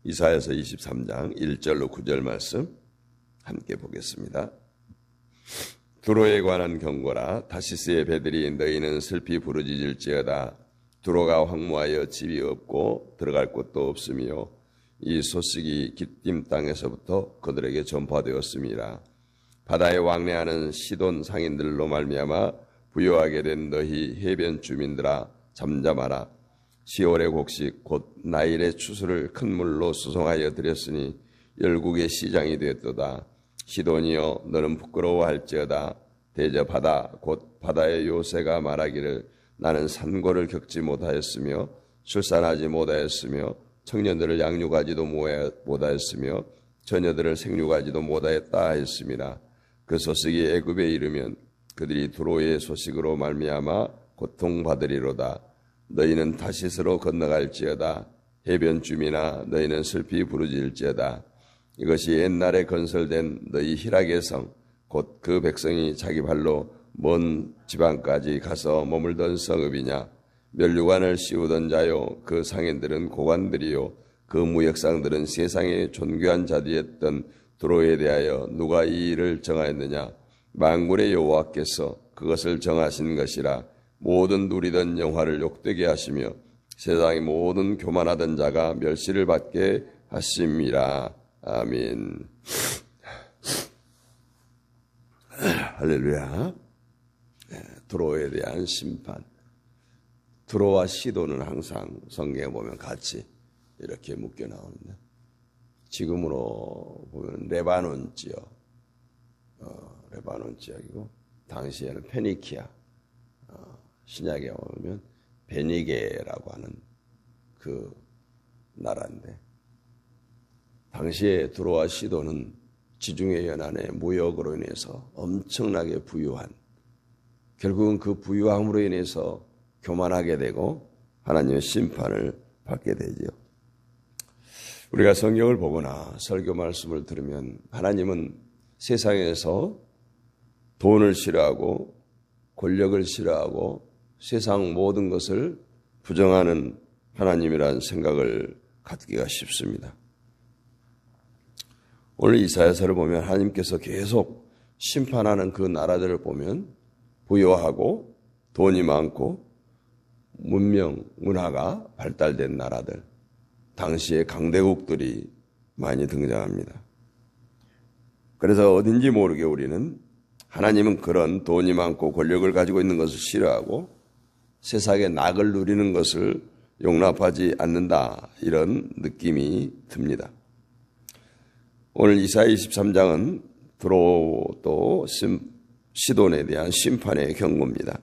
이사야서 23장 1절로 9절 말씀 함께 보겠습니다. 두로에 관한 경고라. 타시스의 배들이 너희는 슬피 부르짖을지어다. 두로가 황무하여 집이 없고 들어갈 곳도 없으며 이 소식이 기띔 땅에서부터 그들에게 전파되었음이라. 바다에 왕래하는 시돈 상인들로 말미암아 부요하게 된 너희 해변 주민들아 잠잠하라. 시올의 곡식 곧 나일의 추수를 큰 물로 수송하여 드렸으니 열국의 시장이 되었도다. 시돈이여 너는 부끄러워할지어다. 대저바다 곧 바다의 요새가 말하기를 나는 산고를 겪지 못하였으며 출산하지 못하였으며 청년들을 양육하지도 못하였으며 처녀들을 생육하지도 못하였다 했습니다. 그 소식이 애굽에 이르면 그들이 두로의 소식으로 말미암아 고통받으리로다. 너희는 타시스로 건너갈지어다. 해변 주민아 너희는 슬피 부르짖을지어다. 이것이 옛날에 건설된 너희 희락의 성 곧 그 백성이 자기 발로 먼 지방까지 가서 머물던 성읍이냐. 멸류관을 씌우던 자요 그 상인들은 고관들이요 그 무역상들은 세상의 존귀한 자리였던 두로에 대하여 누가 이 일을 정하였느냐. 만군의 여호와께서 그것을 정하신 것이라. 모든 누리던 영화를 욕되게 하시며 세상의 모든 교만하던 자가 멸시를 받게 하심이라. 아멘. 할렐루야. 두로에 대한 심판. 두로와 시돈은 항상 성경에 보면 같이 이렇게 묶여 나오는데 지금으로 보면 레바논 지역, 레바논 지역이고 당시에는 페니키아, 신약에 보면 베니게라고 하는 그 나라인데 당시에 두로와 시돈은 지중해 연안의 무역으로 인해서 엄청나게 부유한, 결국은 그 부유함으로 인해서 교만하게 되고 하나님의 심판을 받게 되지요. 우리가 성경을 보거나 설교 말씀을 들으면 하나님은 세상에서 돈을 싫어하고 권력을 싫어하고 세상 모든 것을 부정하는 하나님이라는 생각을 갖기가 쉽습니다. 오늘 이사야서를 보면 하나님께서 계속 심판하는 그 나라들을 보면 부유하고 돈이 많고 문명, 문화가 발달된 나라들, 당시의 강대국들이 많이 등장합니다. 그래서 어딘지 모르게 우리는 하나님은 그런 돈이 많고 권력을 가지고 있는 것을 싫어하고 세상의 낙을 누리는 것을 용납하지 않는다, 이런 느낌이 듭니다. 오늘 이사야 23장은 두로 또 시돈에 대한 심판의 경고입니다.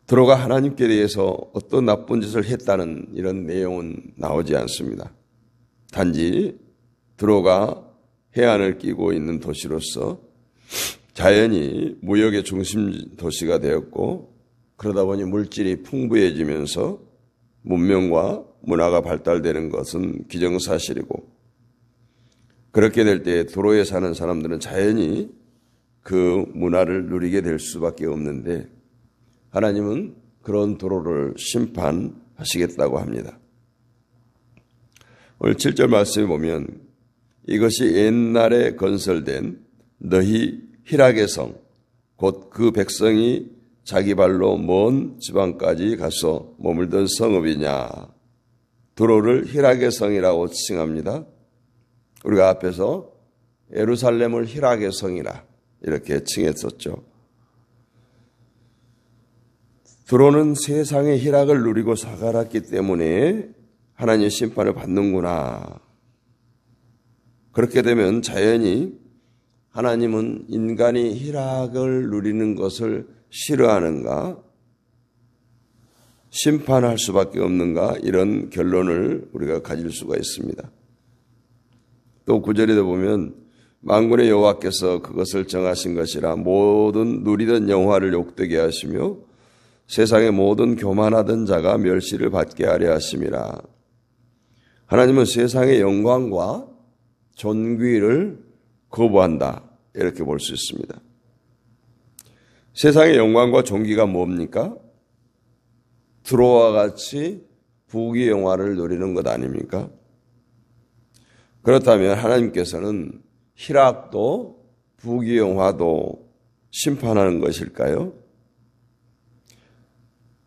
두로가 하나님께 대해서 어떤 나쁜 짓을 했다는 이런 내용은 나오지 않습니다. 단지 두로가 해안을 끼고 있는 도시로서 자연히 무역의 중심 도시가 되었고 그러다 보니 물질이 풍부해지면서 문명과 문화가 발달되는 것은 기정사실이고 그렇게 될 때 두로에 사는 사람들은 자연히 그 문화를 누리게 될 수밖에 없는데 하나님은 그런 두로를 심판하시겠다고 합니다. 오늘 7절 말씀에 보면 이것이 옛날에 건설된 너희 희락의 성 곧 그 백성이 자기 발로 먼 지방까지 가서 머물던 성읍이냐. 두로를 희락의 성이라고 칭합니다. 우리가 앞에서 예루살렘을 희락의 성이라 이렇게 칭했었죠. 두로는 세상의 희락을 누리고 살았기 때문에 하나님의 심판을 받는구나. 그렇게 되면 자연히 하나님은 인간이 희락을 누리는 것을 싫어하는가, 심판할 수밖에 없는가, 이런 결론을 우리가 가질 수가 있습니다. 또 9절에 보면 만군의 여호와께서 그것을 정하신 것이라. 모든 누리던 영화를 욕되게 하시며 세상의 모든 교만하던 자가 멸시를 받게 하려 하심이라. 하나님은 세상의 영광과 존귀를 거부한다, 이렇게 볼 수 있습니다. 세상의 영광과 존귀가 뭡니까? 두로와 같이 부귀 영화를 누리는 것 아닙니까? 그렇다면 하나님께서는 희락도 부귀영화도 심판하는 것일까요?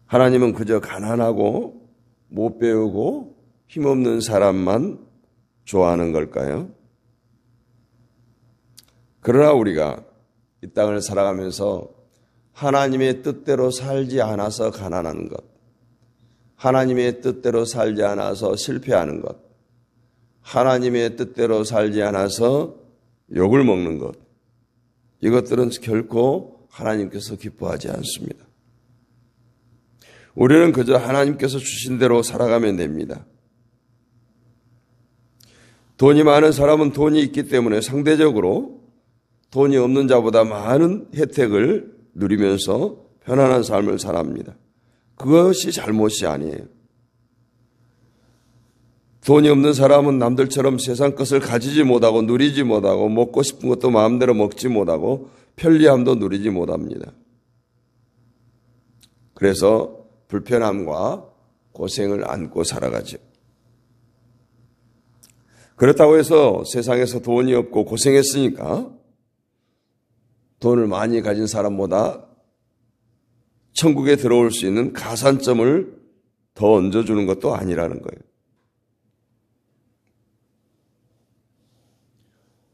하나님은 그저 가난하고 못 배우고 힘없는 사람만 좋아하는 걸까요? 그러나 우리가 이 땅을 살아가면서 하나님의 뜻대로 살지 않아서 가난한 것, 하나님의 뜻대로 살지 않아서 실패하는 것, 하나님의 뜻대로 살지 않아서 욕을 먹는 것, 이것들은 결코 하나님께서 기뻐하지 않습니다. 우리는 그저 하나님께서 주신 대로 살아가면 됩니다. 돈이 많은 사람은 돈이 있기 때문에 상대적으로 돈이 없는 자보다 많은 혜택을 누리면서 편안한 삶을 살아갑니다. 그것이 잘못이 아니에요. 돈이 없는 사람은 남들처럼 세상 것을 가지지 못하고 누리지 못하고 먹고 싶은 것도 마음대로 먹지 못하고 편리함도 누리지 못합니다. 그래서 불편함과 고생을 안고 살아가죠. 그렇다고 해서 세상에서 돈이 없고 고생했으니까 돈을 많이 가진 사람보다 천국에 들어올 수 있는 가산점을 더 얹어주는 것도 아니라는 거예요.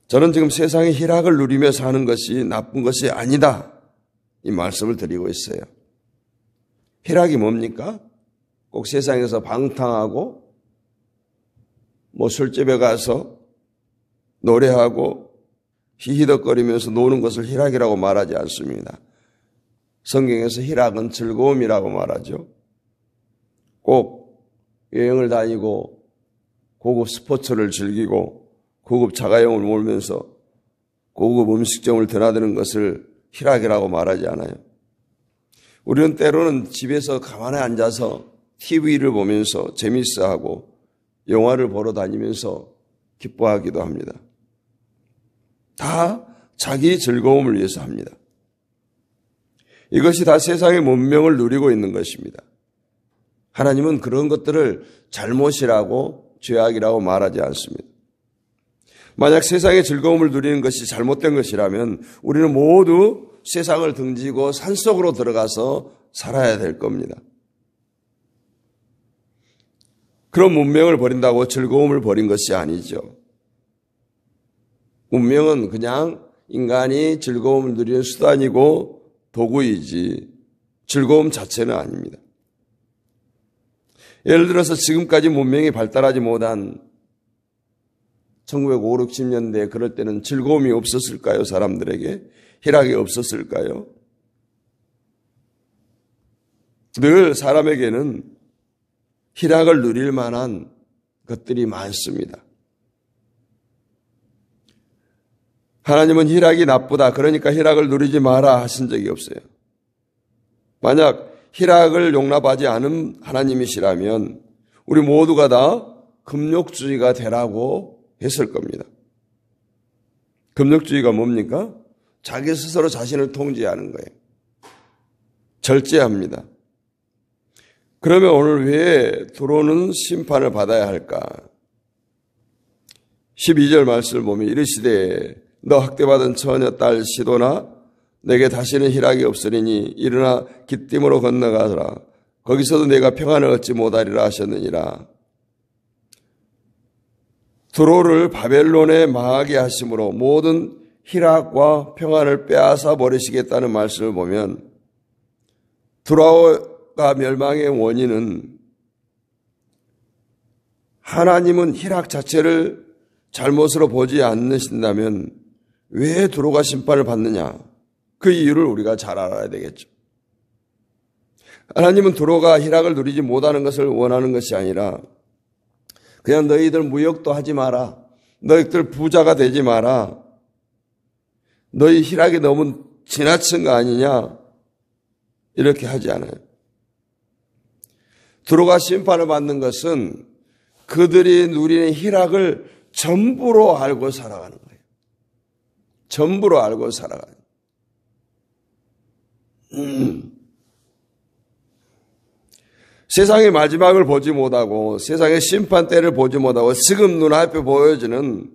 저는 지금 세상의 희락을 누리며 사는 것이 나쁜 것이 아니다, 이 말씀을 드리고 있어요. 희락이 뭡니까? 꼭 세상에서 방탕하고 술집에 가서 노래하고 히히덕거리면서 노는 것을 희락이라고 말하지 않습니다. 성경에서 희락은 즐거움이라고 말하죠. 꼭 여행을 다니고 고급 스포츠를 즐기고 고급 자가용을 몰면서 고급 음식점을 드나드는 것을 희락이라고 말하지 않아요. 우리는 때로는 집에서 가만히 앉아서 TV를 보면서 재밌어하고 영화를 보러 다니면서 기뻐하기도 합니다. 다 자기 즐거움을 위해서 합니다. 이것이 다 세상의 문명을 누리고 있는 것입니다. 하나님은 그런 것들을 잘못이라고 죄악이라고 말하지 않습니다. 만약 세상의 즐거움을 누리는 것이 잘못된 것이라면 우리는 모두 세상을 등지고 산속으로 들어가서 살아야 될 겁니다. 그런 문명을 버린다고 즐거움을 버린 것이 아니죠. 문명은 그냥 인간이 즐거움을 누리는 수단이고 도구이지 즐거움 자체는 아닙니다. 예를 들어서 지금까지 문명이 발달하지 못한 1950, 60년대 그럴 때는 즐거움이 없었을까요? 사람들에게 희락이 없었을까요? 늘 사람에게는 희락을 누릴 만한 것들이 많습니다. 하나님은 희락이 나쁘다, 그러니까 희락을 누리지 마라 하신 적이 없어요. 만약 희락을 용납하지 않은 하나님이시라면 우리 모두가 다 금욕주의가 되라고 했을 겁니다. 금욕주의가 뭡니까? 자기 스스로 자신을 통제하는 거예요. 절제합니다. 그러면 오늘 왜 들어오는 심판을 받아야 할까? 12절 말씀을 보면 이르시되 너 학대받은 처녀 딸 시도나 내게 다시는 희락이 없으리니 일어나 기띔으로 건너가라. 거기서도 내가 평안을 얻지 못하리라 하셨느니라. 두로를 바벨론에 망하게 하심으로 모든 희락과 평안을 빼앗아 버리시겠다는 말씀을 보면 두로가 멸망의 원인은 하나님은 희락 자체를 잘못으로 보지 않으신다면 왜 두로가 심판을 받느냐? 그 이유를 우리가 잘 알아야 되겠죠. 하나님은 두로가 희락을 누리지 못하는 것을 원하는 것이 아니라 그냥 너희들 무역도 하지 마라. 너희들 부자가 되지 마라. 너희 희락이 너무 지나친 거 아니냐? 이렇게 하지 않아요. 두로가 심판을 받는 것은 그들이 누리는 희락을 전부로 알고 살아가는 거예요. 전부로 알고 살아가는 거예요. 세상의 마지막을 보지 못하고 세상의 심판대를 보지 못하고 지금 눈앞에 보여지는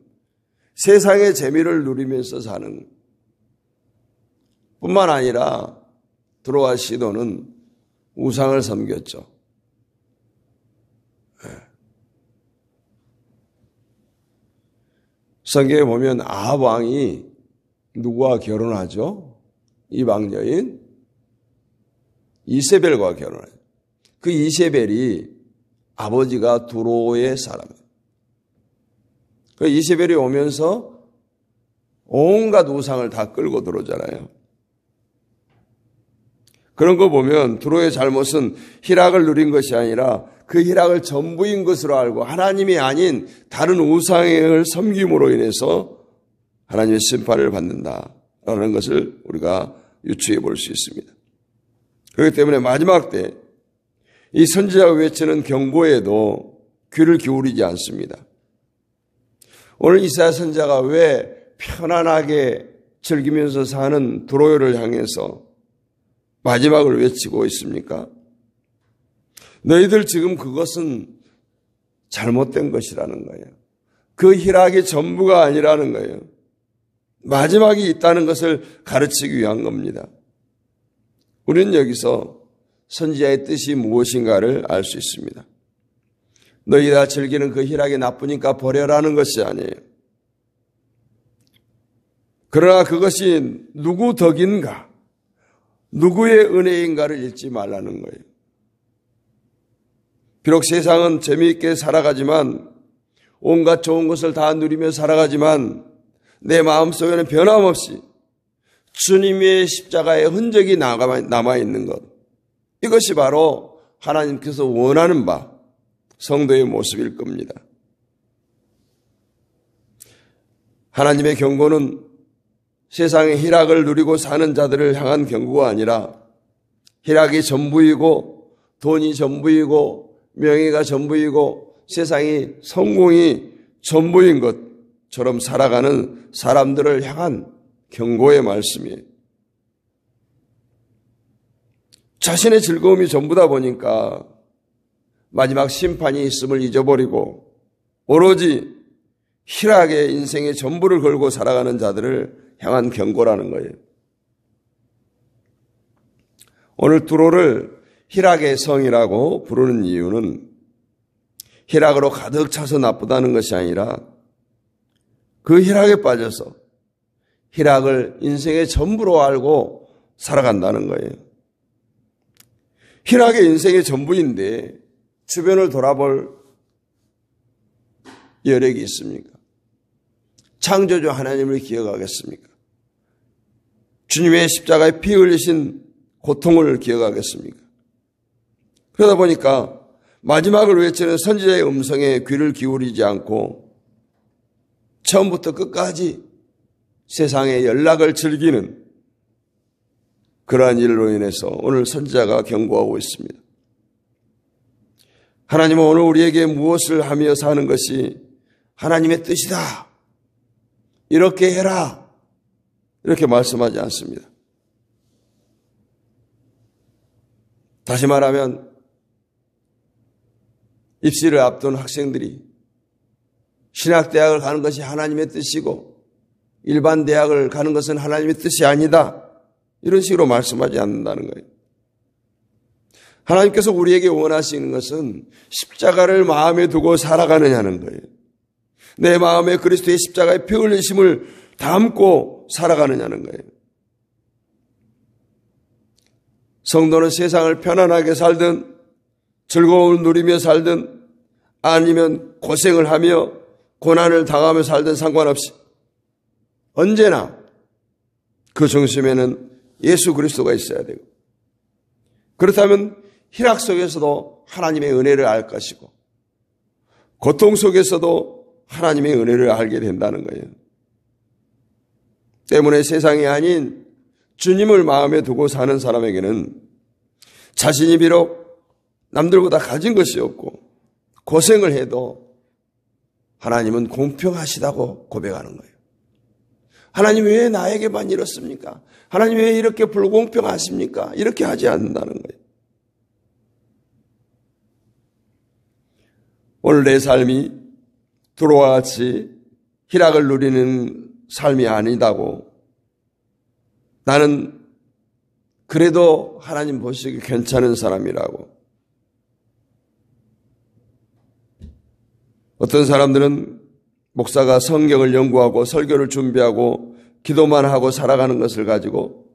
세상의 재미를 누리면서 사는 뿐만 아니라 드로와 시돈은 우상을 섬겼죠. 성경에 보면 아합 왕이 누구와 결혼하죠? 이방 여인 이세벨과 결혼해요. 그 이세벨이 아버지가 두로의 사람이에요. 그 이세벨이 오면서 온갖 우상을 다 끌고 들어오잖아요. 그런 거 보면 두로의 잘못은 희락을 누린 것이 아니라 그 희락을 전부인 것으로 알고 하나님이 아닌 다른 우상을 섬김으로 인해서 하나님의 심판을 받는다라는 것을 우리가 유추해 볼 수 있습니다. 그렇기 때문에 마지막 때 이 선지자가 외치는 경고에도 귀를 기울이지 않습니다. 오늘 이사야 선지자가 왜 편안하게 즐기면서 사는 두로를 향해서 마지막을 외치고 있습니까? 너희들 지금 그것은 잘못된 것이라는 거예요. 그 희락이 전부가 아니라는 거예요. 마지막이 있다는 것을 가르치기 위한 겁니다. 우리는 여기서 선지자의 뜻이 무엇인가를 알 수 있습니다. 너희가 즐기는 그 희락이 나쁘니까 버려라는 것이 아니에요. 그러나 그것이 누구 덕인가, 누구의 은혜인가를 잊지 말라는 거예요. 비록 세상은 재미있게 살아가지만 온갖 좋은 것을 다 누리며 살아가지만 내 마음속에는 변함없이 주님의 십자가의 흔적이 남아있는 것, 이것이 바로 하나님께서 원하는 바 성도의 모습일 겁니다. 하나님의 경고는 세상의 희락을 누리고 사는 자들을 향한 경고가 아니라 희락이 전부이고 돈이 전부이고 명예가 전부이고 세상이 성공이 전부인 것처럼 살아가는 사람들을 향한 경고의 말씀이에요. 자신의 즐거움이 전부다 보니까 마지막 심판이 있음을 잊어버리고 오로지 희락의 인생의 전부를 걸고 살아가는 자들을 향한 경고라는 거예요. 오늘 두로를 희락의 성이라고 부르는 이유는 희락으로 가득 차서 나쁘다는 것이 아니라 그 희락에 빠져서 희락을 인생의 전부로 알고 살아간다는 거예요. 희락의 인생의 전부인데 주변을 돌아볼 여력이 있습니까? 창조주 하나님을 기억하겠습니까? 주님의 십자가에 피 흘리신 고통을 기억하겠습니까? 그러다 보니까 마지막을 외치는 선지자의 음성에 귀를 기울이지 않고 처음부터 끝까지 세상의 연락을 즐기는 그러한 일로 인해서 오늘 선지자가 경고하고 있습니다. 하나님은 오늘 우리에게 무엇을 하며 사는 것이 하나님의 뜻이다, 이렇게 해라, 이렇게 말씀하지 않습니다. 다시 말하면 입시를 앞둔 학생들이 신학대학을 가는 것이 하나님의 뜻이고 일반 대학을 가는 것은 하나님의 뜻이 아니다, 이런 식으로 말씀하지 않는다는 거예요. 하나님께서 우리에게 원하시는 것은 십자가를 마음에 두고 살아가느냐는 거예요. 내 마음에 그리스도의 십자가의 피 흘리심을 담고 살아가느냐는 거예요. 성도는 세상을 편안하게 살든 즐거움을 누리며 살든 아니면 고생을 하며 고난을 당하며 살든 상관없이 언제나 그 중심에는 예수 그리스도가 있어야 되고, 그렇다면 희락 속에서도 하나님의 은혜를 알 것이고 고통 속에서도 하나님의 은혜를 알게 된다는 거예요. 때문에 세상이 아닌 주님을 마음에 두고 사는 사람에게는 자신이 비록 남들보다 가진 것이 없고 고생을 해도 하나님은 공평하시다고 고백하는 거예요. 하나님 왜 나에게만 이렇습니까? 하나님 왜 이렇게 불공평하십니까? 이렇게 하지 않는다는 거예요. 오늘 내 삶이 두로와 같이 희락을 누리는 삶이 아니다고, 나는 그래도 하나님 보시기 괜찮은 사람이라고. 어떤 사람들은 목사가 성경을 연구하고 설교를 준비하고 기도만 하고 살아가는 것을 가지고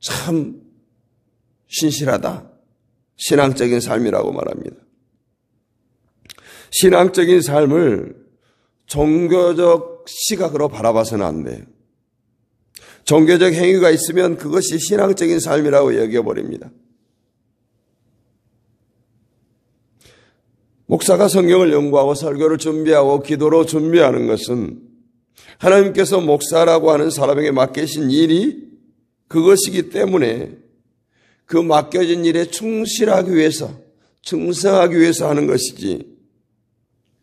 참 신실하다, 신앙적인 삶이라고 말합니다. 신앙적인 삶을 종교적 시각으로 바라봐서는 안 돼요. 종교적 행위가 있으면 그것이 신앙적인 삶이라고 여겨버립니다. 목사가 성경을 연구하고 설교를 준비하고 기도로 준비하는 것은 하나님께서 목사라고 하는 사람에게 맡기신 일이 그것이기 때문에 그 맡겨진 일에 충실하기 위해서, 충성하기 위해서 하는 것이지,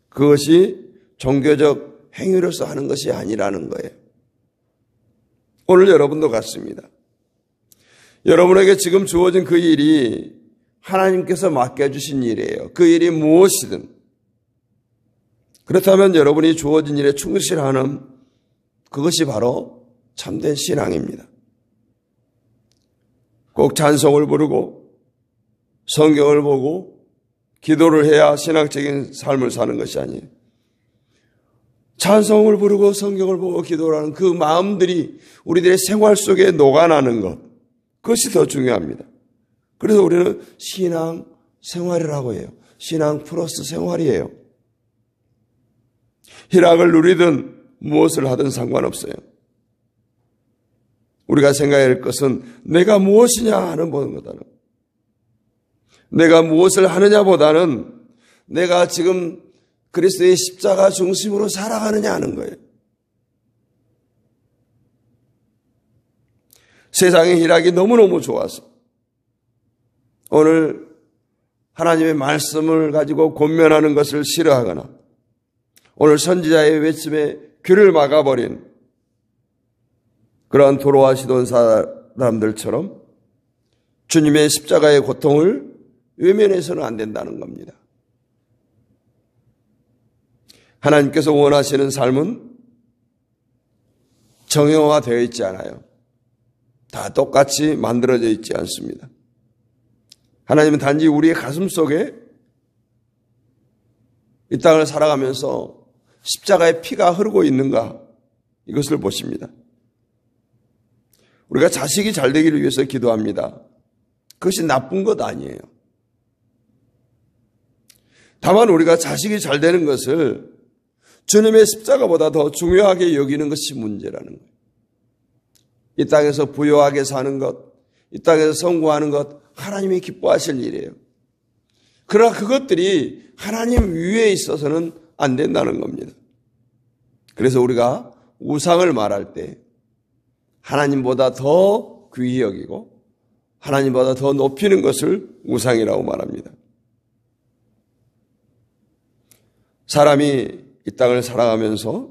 그것이 종교적 행위로서 하는 것이 아니라는 거예요. 오늘 여러분도 같습니다. 여러분에게 지금 주어진 그 일이 하나님께서 맡겨주신 일이에요. 그 일이 무엇이든. 그렇다면 여러분이 주어진 일에 충실하는 그것이 바로 참된 신앙입니다. 꼭 찬송을 부르고 성경을 보고 기도를 해야 신앙적인 삶을 사는 것이 아니에요. 찬송을 부르고 성경을 보고 기도를 하는 그 마음들이 우리들의 생활 속에 녹아나는 것, 그것이 더 중요합니다. 그래서 우리는 신앙 생활이라고 해요. 신앙 플러스 생활이에요. 희락을 누리든 무엇을 하든 상관없어요. 우리가 생각해야 할 것은 내가 무엇이냐 하는 보다는, 내가 무엇을 하느냐보다는 내가 지금 그리스도의 십자가 중심으로 살아가느냐 하는 거예요. 세상의 희락이 너무너무 좋아서 오늘 하나님의 말씀을 가지고 권면하는 것을 싫어하거나 오늘 선지자의 외침에 귀를 막아버린 그러한 도로와 시돈 사람들처럼 주님의 십자가의 고통을 외면해서는 안 된다는 겁니다. 하나님께서 원하시는 삶은 정형화되어 있지 않아요. 다 똑같이 만들어져 있지 않습니다. 하나님은 단지 우리의 가슴 속에 이 땅을 살아가면서 십자가의 피가 흐르고 있는가, 이것을 보십니다. 우리가 자식이 잘 되기를 위해서 기도합니다. 그것이 나쁜 것 아니에요. 다만 우리가 자식이 잘 되는 것을 주님의 십자가보다 더 중요하게 여기는 것이 문제라는 거예요. 이 땅에서 부유하게 사는 것, 이 땅에서 성공하는 것, 하나님이 기뻐하실 일이에요. 그러나 그것들이 하나님 위에 있어서는 안 된다는 겁니다. 그래서 우리가 우상을 말할 때 하나님보다 더 귀히 여기고 하나님보다 더 높이는 것을 우상이라고 말합니다. 사람이 이 땅을 살아가면서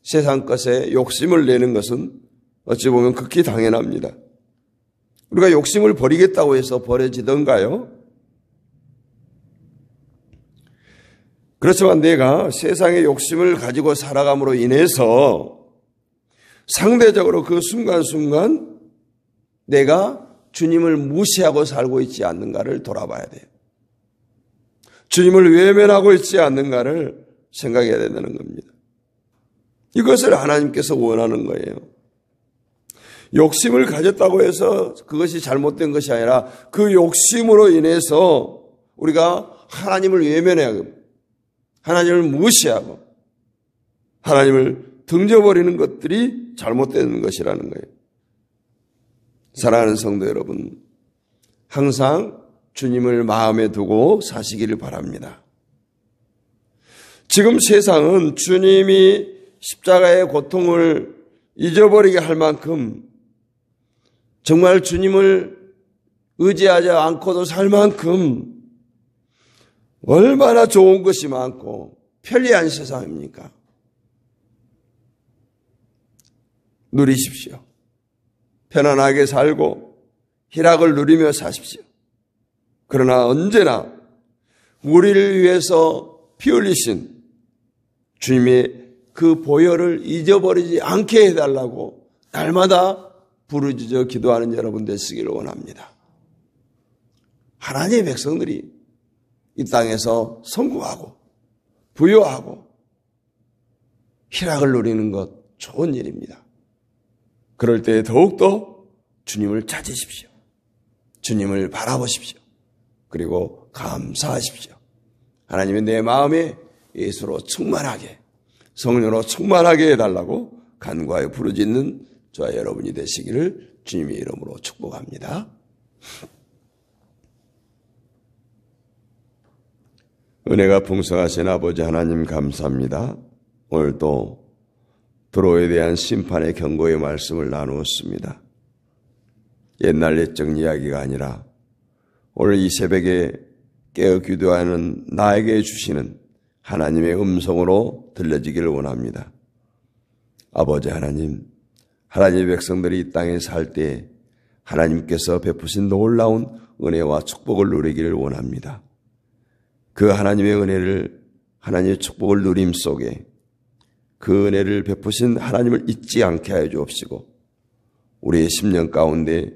세상 것에 욕심을 내는 것은 어찌 보면 극히 당연합니다. 우리가 욕심을 버리겠다고 해서 버려지던가요? 그렇지만 내가 세상의 욕심을 가지고 살아감으로 인해서 상대적으로 그 순간순간 내가 주님을 무시하고 살고 있지 않는가를 돌아봐야 돼요. 주님을 외면하고 있지 않는가를 생각해야 된다는 겁니다. 이것을 하나님께서 원하는 거예요. 욕심을 가졌다고 해서 그것이 잘못된 것이 아니라 그 욕심으로 인해서 우리가 하나님을 외면하고 하나님을 무시하고 하나님을 등져버리는 것들이 잘못된 것이라는 거예요. 사랑하는 성도 여러분, 항상 주님을 마음에 두고 사시기를 바랍니다. 지금 세상은 주님이 십자가의 고통을 잊어버리게 할 만큼 정말 주님을 의지하지 않고도 살 만큼 얼마나 좋은 것이 많고 편리한 세상입니까? 누리십시오. 편안하게 살고 희락을 누리며 사십시오. 그러나 언제나 우리를 위해서 피 흘리신 주님의 그 보혈을 잊어버리지 않게 해달라고 날마다 부르짖어 기도하는 여러분 되시기를 원합니다. 하나님의 백성들이 이 땅에서 성공하고 부유하고 희락을 누리는 것 좋은 일입니다. 그럴 때 더욱더 주님을 찾으십시오. 주님을 바라보십시오. 그리고 감사하십시오. 하나님이 내 마음에 예수로 충만하게, 성령으로 충만하게 해달라고 간구하여 부르짖는 저와 여러분이 되시기를 주님의 이름으로 축복합니다. 은혜가 풍성하신 아버지 하나님 감사합니다. 오늘도 드로에 대한 심판의 경고의 말씀을 나누었습니다. 옛날 옛적 이야기가 아니라 오늘 이 새벽에 깨어 기도하는 나에게 주시는 하나님의 음성으로 들려지기를 원합니다. 아버지 하나님, 하나님의 백성들이 이 땅에 살 때 하나님께서 베푸신 놀라운 은혜와 축복을 누리기를 원합니다. 그 하나님의 은혜를, 하나님의 축복을 누림 속에 그 은혜를 베푸신 하나님을 잊지 않게 하여 주옵시고 우리의 심령 가운데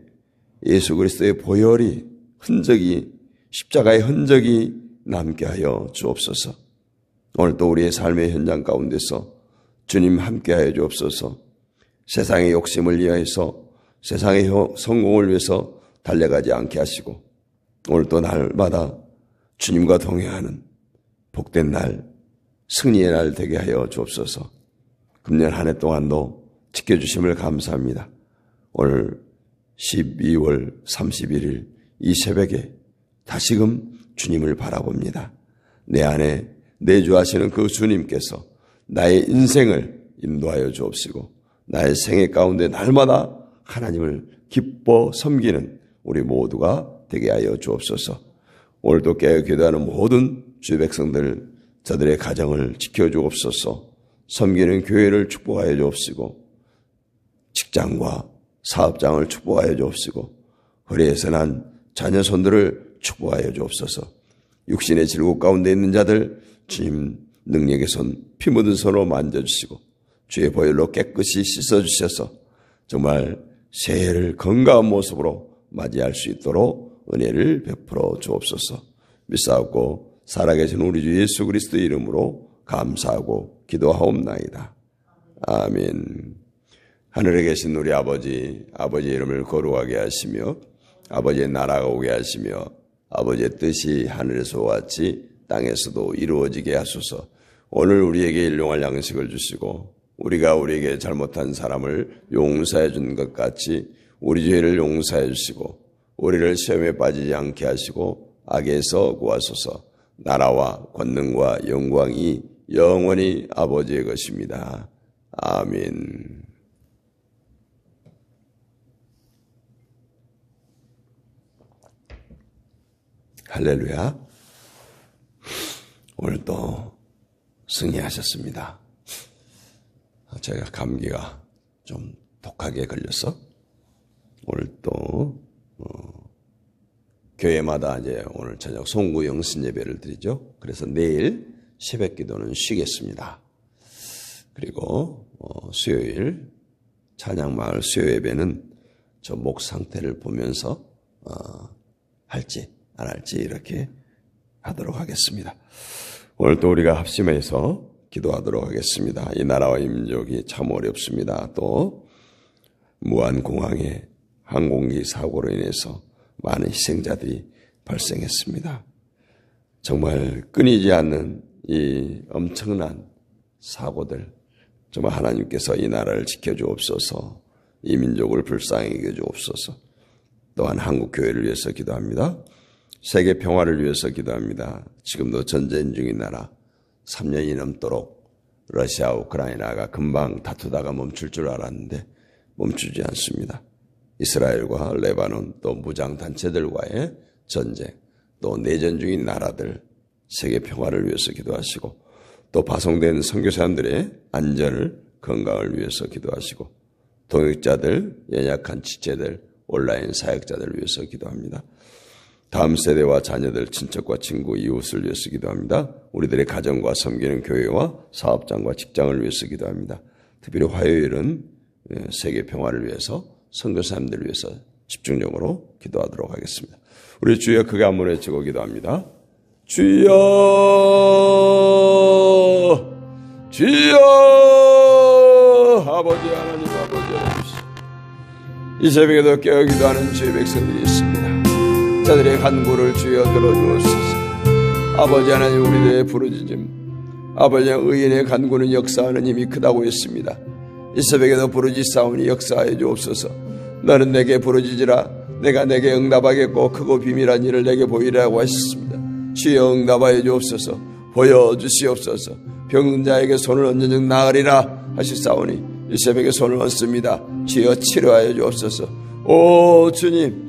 예수 그리스도의 보혈이 흔적이, 십자가의 흔적이 남게 하여 주옵소서. 오늘 또 우리의 삶의 현장 가운데서 주님 함께 하여 주옵소서. 세상의 욕심을 위하여서, 세상의 성공을 위해서 달려가지 않게 하시고 오늘 또 날마다 주님과 동행하는 복된 날, 승리의 날 되게 하여 주옵소서. 금년 한 해 동안도 지켜주심을 감사합니다. 오늘 12월 31일 이 새벽에 다시금 주님을 바라봅니다. 내 안에 내주하시는 그 주님께서 나의 인생을 인도하여 주옵시고 나의 생애 가운데 날마다 하나님을 기뻐 섬기는 우리 모두가 되게 하여 주옵소서. 오늘도 깨어 기도하는 모든 주의 백성들, 저들의 가정을 지켜주옵소서. 섬기는 교회를 축복하여 주옵시고 직장과 사업장을 축복하여 주옵시고 허리에서 난 자녀 손들을 축복하여 주옵소서. 육신의 질곡 가운데 있는 자들 주님 능력의 손, 피 묻은 손으로 만져주시고 주의 보혈로 깨끗이 씻어주셔서 정말 새해를 건강한 모습으로 맞이할 수 있도록 은혜를 베풀어 주옵소서. 믿사옵고 살아계신 우리 주 예수 그리스도의 이름으로 감사하고 기도하옵나이다. 아멘. 하늘에 계신 우리 아버지, 아버지의 이름을 거룩하게 하시며 아버지의 나라가 오게 하시며 아버지의 뜻이 하늘에서와 같이 땅에서도 이루어지게 하소서. 오늘 우리에게 일용할 양식을 주시고 우리가 우리에게 잘못한 사람을 용서해 준 것 같이 우리 죄를 용서해 주시고 우리를 시험에 빠지지 않게 하시고 악에서 구하소서. 나라와 권능과 영광이 영원히 아버지의 것입니다. 아멘. 할렐루야. 오늘도 승리하셨습니다. 제가 감기가 좀 독하게 걸려서 오늘 또 교회마다 이제 오늘 저녁 송구 영신 예배를 드리죠. 그래서 내일 새벽 기도는 쉬겠습니다. 그리고 수요일 찬양마을 수요 예배는 저 목 상태를 보면서 할지 안 할지 이렇게 하도록 하겠습니다. 오늘 또 우리가 합심해서 기도하도록 하겠습니다. 이 나라와 이 민족이 참 어렵습니다. 또 무안공항의 항공기 사고로 인해서 많은 희생자들이 발생했습니다. 정말 끊이지 않는 이 엄청난 사고들, 정말 하나님께서 이 나라를 지켜주옵소서. 이 민족을 불쌍히 여겨주옵소서. 또한 한국교회를 위해서 기도합니다. 세계 평화를 위해서 기도합니다. 지금도 전쟁 중인 나라 3년이 넘도록 러시아, 우크라이나가 금방 다투다가 멈출 줄 알았는데 멈추지 않습니다. 이스라엘과 레바논 또 무장단체들과의 전쟁, 또 내전 중인 나라들 세계 평화를 위해서 기도하시고 또 파송된 선교사님들의 안전을 건강을 위해서 기도하시고 동역자들, 연약한 지체들, 온라인 사역자들을 위해서 기도합니다. 다음 세대와 자녀들, 친척과 친구, 이웃을 위해서 기도합니다. 우리들의 가정과 섬기는 교회와 사업장과 직장을 위해서 기도합니다. 특별히 화요일은 세계 평화를 위해서, 선교사님들을 위해서 집중적으로 기도하도록 하겠습니다. 우리 주여 크게 한번 외치고 기도합니다. 주여, 주여, 아버지 하나님, 아버지 해주시오. 이 새벽에도 깨어 기도하는 주의 백성들이 있습니다. 자들의 간구를 주여 들어주옵소서. 아버지 하나님, 우리들의 부르짖음, 아버지 의인의 간구는 역사하는 힘이 크다고 했습니다. 이 새벽에도 부르짖사오니 역사하여 주옵소서. 너는 내게 부르짖으라. 내가 내게 응답하겠고 크고 비밀한 일을 내게 보이라고 하셨습니다. 주여 응답하여 주옵소서. 보여주시옵소서. 병든 자에게 손을 얹은 즉 나으리라 하셨사오니 이 새벽에 손을 얹습니다. 주여 치료하여 주옵소서. 오 주님,